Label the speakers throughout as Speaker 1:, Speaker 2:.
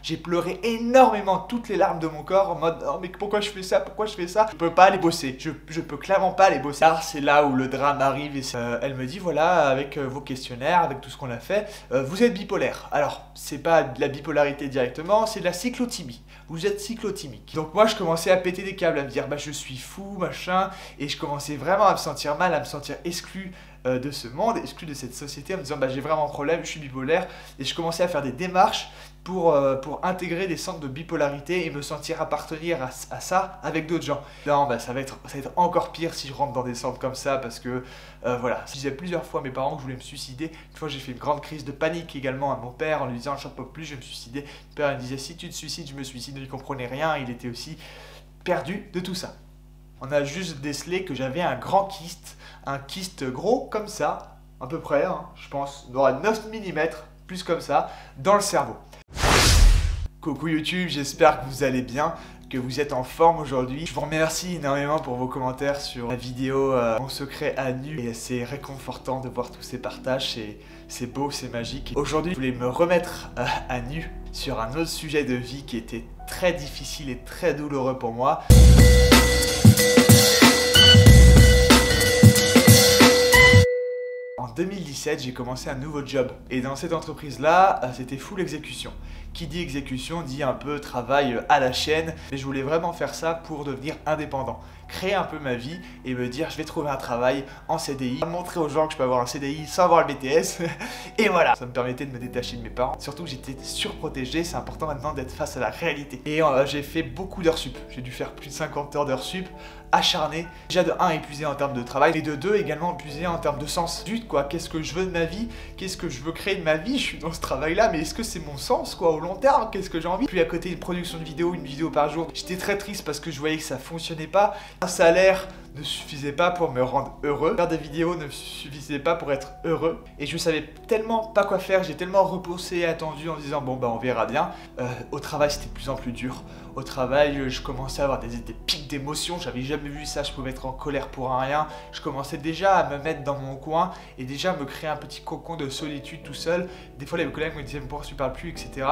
Speaker 1: J'ai pleuré énormément, toutes les larmes de mon corps, en mode oh mais pourquoi je fais ça, pourquoi je fais ça. Je peux pas aller bosser, je peux clairement pas aller bosser. Alors c'est là où le drame arrive et elle me dit voilà, avec vos questionnaires, avec tout ce qu'on a fait, vous êtes bipolaire. Alors c'est pas de la bipolarité directement, c'est de la cyclothymie. Vous êtes cyclothymique. Donc moi je commençais à péter des câbles, à me dire bah je suis fou, machin, et je commençais vraiment à me sentir mal, à me sentir exclu de ce monde, exclu de cette société, en me disant bah j'ai vraiment un problème, je suis bipolaire, et je commençais à faire des démarches pour intégrer des centres de bipolarité et me sentir appartenir à ça avec d'autres gens. Non, bah ça va être encore pire si je rentre dans des centres comme ça, parce que voilà, je disais plusieurs fois à mes parents que je voulais me suicider. Une fois j'ai fait une grande crise de panique également à mon père en lui disant j'en peux plus, je vais me suicider. Mon père il me disait si tu te suicides, je me suicide, il ne comprenait rien, il était aussi perdu de tout ça. On a juste décelé que j'avais un kyste gros comme ça, à peu près, hein, je pense, d'aura 9 mm, plus comme ça, dans le cerveau. Coucou YouTube, j'espère que vous allez bien, que vous êtes en forme aujourd'hui. Je vous remercie énormément pour vos commentaires sur la vidéo Mon secret à nu. Et c'est réconfortant de voir tous ces partages, c'est beau, c'est magique. Aujourd'hui, je voulais me remettre à nu sur un autre sujet de vie qui était très difficile et très douloureux pour moi. En 2017, j'ai commencé un nouveau job et dans cette entreprise-là, c'était full exécution. Qui dit exécution dit un peu travail à la chaîne, mais je voulais vraiment faire ça pour devenir indépendant, créer un peu ma vie et me dire je vais trouver un travail en CDI, montrer aux gens que je peux avoir un CDI sans avoir le BTS et voilà. Ça me permettait de me détacher de mes parents, surtout que j'étais surprotégé, c'est important maintenant d'être face à la réalité. Et j'ai fait beaucoup d'heures sup, j'ai dû faire plus de 50 heures d'heures sup, acharné, déjà de 1 épuisé en termes de travail et de 2 également épuisé en termes de sens. Juste quoi, qu'est-ce que je veux de ma vie, qu'est-ce que je veux créer de ma vie, je suis dans ce travail là mais est-ce que c'est mon sens quoi au long terme, qu'est-ce que j'ai envie. Puis à côté une production de vidéo, une vidéo par jour, j'étais très triste parce que je voyais que ça fonctionnait pas, un salaire ne suffisait pas pour me rendre heureux, faire des vidéos ne suffisait pas pour être heureux et je savais tellement pas quoi faire, j'ai tellement repoussé et attendu en me disant bon bah on verra bien. Au travail c'était de plus en plus dur, au travail je commençais à avoir des pics d'émotions, j'avais jamais vu ça, je pouvais être en colère pour un rien, je commençais déjà à me mettre dans mon coin et déjà me créer un petit cocon de solitude tout seul. Des fois les collègues me disaient pourquoi tu parles plus, etc.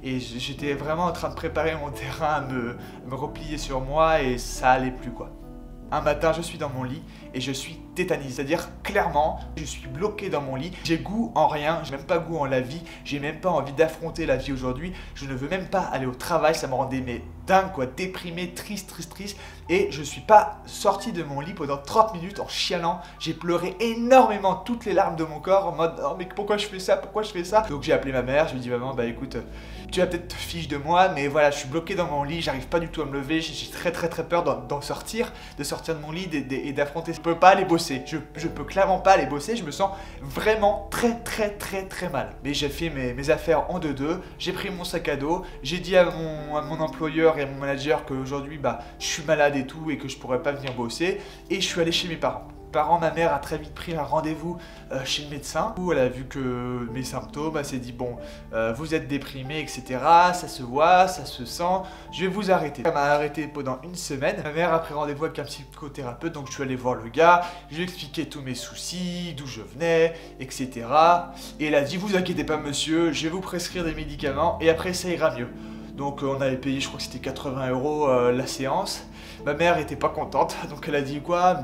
Speaker 1: Et j'étais vraiment en train de préparer mon terrain à me replier sur moi et ça allait plus quoi. Un matin, je suis dans mon lit et je suis tétanisé, c'est-à-dire clairement, je suis bloqué dans mon lit, j'ai goût en rien, j'ai même pas goût en la vie, j'ai même pas envie d'affronter la vie aujourd'hui, je ne veux même pas aller au travail, ça me rendait mais dingue quoi, déprimé, triste et je suis pas sorti de mon lit pendant 30 minutes en chialant, j'ai pleuré énormément, toutes les larmes de mon corps en mode oh mais pourquoi je fais ça, pourquoi je fais ça. Donc j'ai appelé ma mère, je lui ai dit maman bah écoute, tu vas peut-être te fiche de moi mais voilà je suis bloqué dans mon lit, j'arrive pas du tout à me lever, j'ai très peur d'en sortir, de sortir de mon lit et d'affronter. Je peux pas aller bosser, je peux clairement pas aller bosser, je me sens vraiment très mal. Mais j'ai fait mes affaires en 2-2, j'ai pris mon sac à dos, j'ai dit à mon employeur et à mon manager qu'aujourd'hui bah je suis malade et tout et que je pourrais pas venir bosser et je suis allé chez mes parents. Ma mère a très vite pris un rendez-vous chez le médecin où elle a vu que mes symptômes, elle s'est dit bon vous êtes déprimé etc, ça se voit, ça se sent, je vais vous arrêter. Elle m'a arrêté pendant une semaine, ma mère a pris rendez-vous avec un psychothérapeute donc je suis allé voir le gars, je lui ai expliqué tous mes soucis, d'où je venais, etc. Et elle a dit vous inquiétez pas monsieur, je vais vous prescrire des médicaments et après ça ira mieux. Donc on avait payé, je crois que c'était 80 € la séance. Ma mère était pas contente, donc elle a dit quoi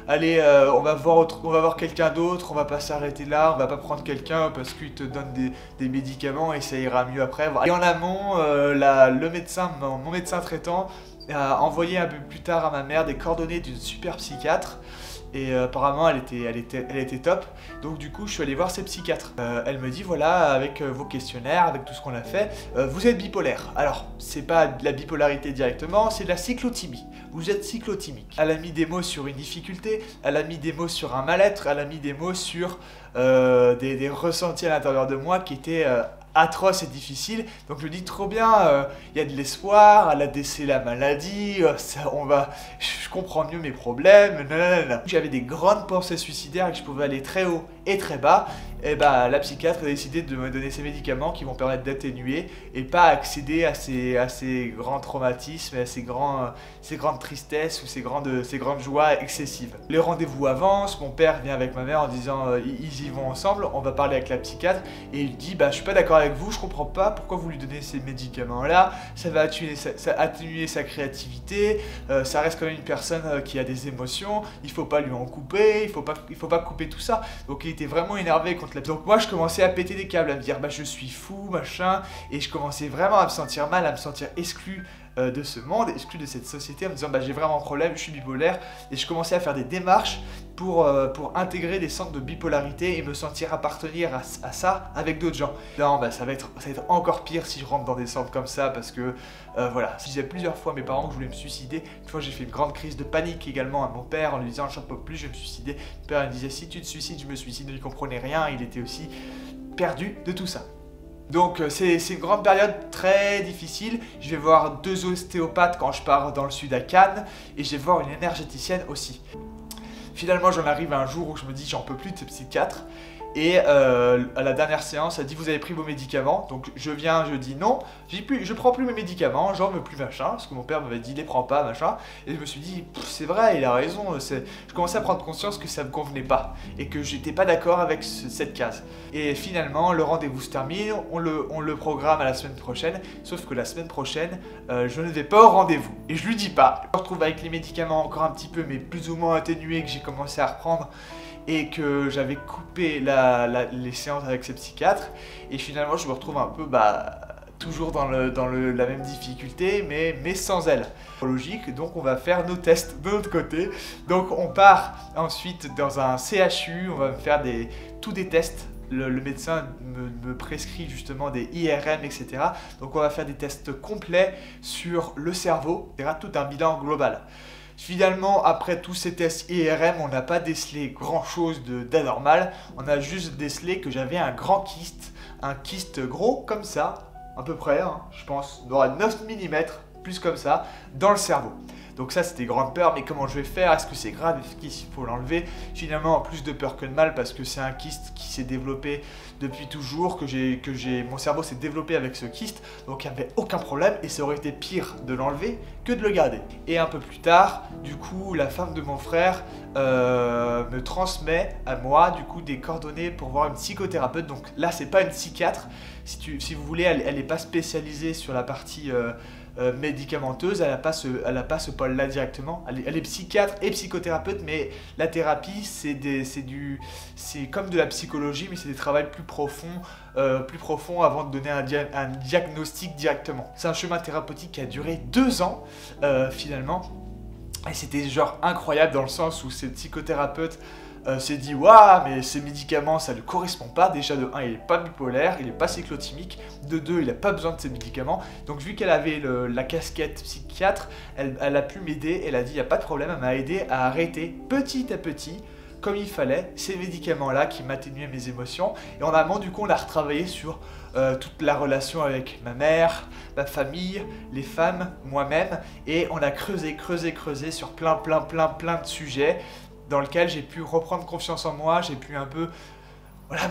Speaker 1: allez, on va voir quelqu'un d'autre, on va pas s'arrêter là, on va pas prendre quelqu'un parce qu'il te donne des médicaments et ça ira mieux après. Et en amont, mon médecin traitant a envoyé un peu plus tard à ma mère des coordonnées d'une super psychiatre. Et apparemment elle était top, donc du coup je suis allé voir ces psychiatres. Elle me dit voilà avec vos questionnaires, avec tout ce qu'on a fait, vous êtes bipolaire. Alors c'est pas de la bipolarité directement, c'est de la cyclothymie. Vous êtes cyclothymique. Elle a mis des mots sur une difficulté, elle a mis des mots sur un mal-être, elle a mis des mots sur des ressentis à l'intérieur de moi qui étaient atroce et difficile, donc je me dis trop bien, il y a de l'espoir, elle a décelé la maladie, je comprends mieux mes problèmes, nanana. J'avais des grandes pensées suicidaires et que je pouvais aller très haut est très bas, et bah, la psychiatre a décidé de me donner ces médicaments qui vont permettre d'atténuer et pas accéder à ces grands traumatismes, à ces grandes tristesses ou ces grandes joies excessives. Les rendez-vous avancent, mon père vient avec ma mère en disant ils y vont ensemble, on va parler avec la psychiatre et il dit bah je suis pas d'accord avec vous, je comprends pas pourquoi vous lui donnez ces médicaments là, ça va atténuer sa créativité, ça reste quand même une personne qui a des émotions, il faut pas lui en couper, il faut pas couper tout ça. Donc il était vraiment énervé contre la... Donc moi je commençais à péter des câbles, à me dire bah je suis fou, machin, et je commençais vraiment à me sentir mal, à me sentir exclu de ce monde, exclu de cette société, en me disant bah j'ai vraiment un problème, je suis bipolaire, et je commençais à faire des démarches pour intégrer des centres de bipolarité et me sentir appartenir à ça avec d'autres gens. Non, bah ça va être encore pire si je rentre dans des centres comme ça, parce que voilà, je disais plusieurs fois à mes parents que je voulais me suicider. Une fois j'ai fait une grande crise de panique également à mon père en lui disant j'en peux plus, je vais me suicider. Mon père il disait si tu te suicides, je me suicide, il comprenait rien, il était aussi perdu de tout ça. Donc c'est une grande période très difficile. Je vais voir 2 ostéopathes quand je pars dans le sud à Cannes et je vais voir une énergéticienne aussi. Finalement j'en arrive à un jour où je me dis j'en peux plus de ce psychiatre. Et à la dernière séance, elle dit vous avez pris vos médicaments. Donc je viens, je dis non, je prends plus mes médicaments, j'en veux plus machin, parce que mon père m'avait dit les prends pas machin. Et je me suis dit c'est vrai, il a raison. Je commençais à prendre conscience que ça me convenait pas et que j'étais pas d'accord avec cette case. Et finalement le rendez-vous se termine, on le programme à la semaine prochaine. Sauf que la semaine prochaine, je ne vais pas au rendez-vous et je lui dis pas. Je me retrouve avec les médicaments encore un petit peu, mais plus ou moins atténués, que j'ai commencé à reprendre. Et que j'avais coupé les séances avec ces psychiatres, et finalement je me retrouve un peu toujours dans la même difficulté, mais sans elle. Logique, donc on va faire nos tests de l'autre côté. Donc on part ensuite dans un CHU, on va me faire tous des tests. Le médecin me prescrit justement des IRM, etc. Donc on va faire des tests complets sur le cerveau, et tout un bilan global. Finalement, après tous ces tests IRM, on n'a pas décelé grand chose d'anormal. On a juste décelé que j'avais un kyste gros comme ça, à peu près, hein, je pense, d'aura 9 mm, plus comme ça, dans le cerveau. Donc ça c'était grande peur, mais comment je vais faire? Est-ce que c'est grave? Est-ce qu'il faut l'enlever? Finalement, plus de peur que de mal, parce que c'est un kyste qui s'est développé depuis toujours, mon cerveau s'est développé avec ce kyste, donc il n'y avait aucun problème, et ça aurait été pire de l'enlever que de le garder. Et un peu plus tard, du coup, la femme de mon frère me transmet à moi, du coup, des coordonnées pour voir une psychothérapeute. Donc là, c'est pas une psychiatre, si vous voulez, elle n'est pas spécialisée sur la partie... médicamenteuse, elle n'a pas ce pôle-là directement. Elle est psychiatre et psychothérapeute, mais la thérapie, c'est comme de la psychologie, mais c'est des travaux plus profonds avant de donner un diagnostic directement. C'est un chemin thérapeutique qui a duré 2 ans, finalement. Et c'était genre incroyable dans le sens où cette psychothérapeute s'est dit waouh, mais ces médicaments ça ne correspond pas. Déjà de 1 il n'est pas bipolaire, il n'est pas cyclotimique, de 2 il n'a pas besoin de ces médicaments. Donc vu qu'elle avait la casquette psychiatre, elle a pu m'aider. Elle a dit il n'y a pas de problème, elle m'a aidé à arrêter petit à petit, comme il fallait, ces médicaments là qui m'atténuaient mes émotions. Et en amont du coup on a retravaillé sur toute la relation avec ma mère, ma famille, les femmes, moi-même, et on a creusé sur plein de sujets dans lequel j'ai pu reprendre confiance en moi, j'ai pu un peu voilà,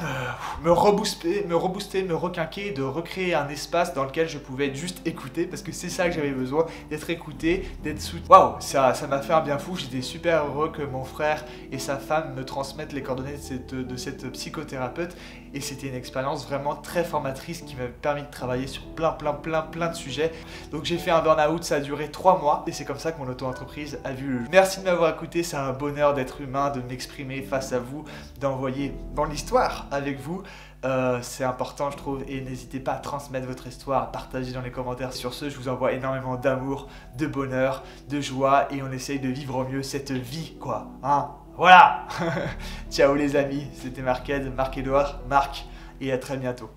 Speaker 1: me rebooster, me requinquer, de recréer un espace dans lequel je pouvais être juste écouté, parce que c'est ça que j'avais besoin, d'être écouté, d'être soutenu. Waouh, ça m'a fait un bien fou. J'étais super heureux que mon frère et sa femme me transmettent les coordonnées de cette psychothérapeute, et c'était une expérience vraiment très formatrice qui m'a permis de travailler sur plein de sujets. Donc j'ai fait un burn-out, ça a duré 3 mois, et c'est comme ça que mon auto-entreprise a vu le jour. Merci de m'avoir écouté, c'est un bonheur d'être humain, de m'exprimer face à vous, d'envoyer dans l'histoire avec vous. C'est important je trouve, et n'hésitez pas à transmettre votre histoire, à partager dans les commentaires. Sur ce, je vous envoie énormément d'amour, de bonheur, de joie, et on essaye de vivre au mieux cette vie quoi, hein. Voilà. Ciao les amis, c'était Marc-Edouard, et à très bientôt.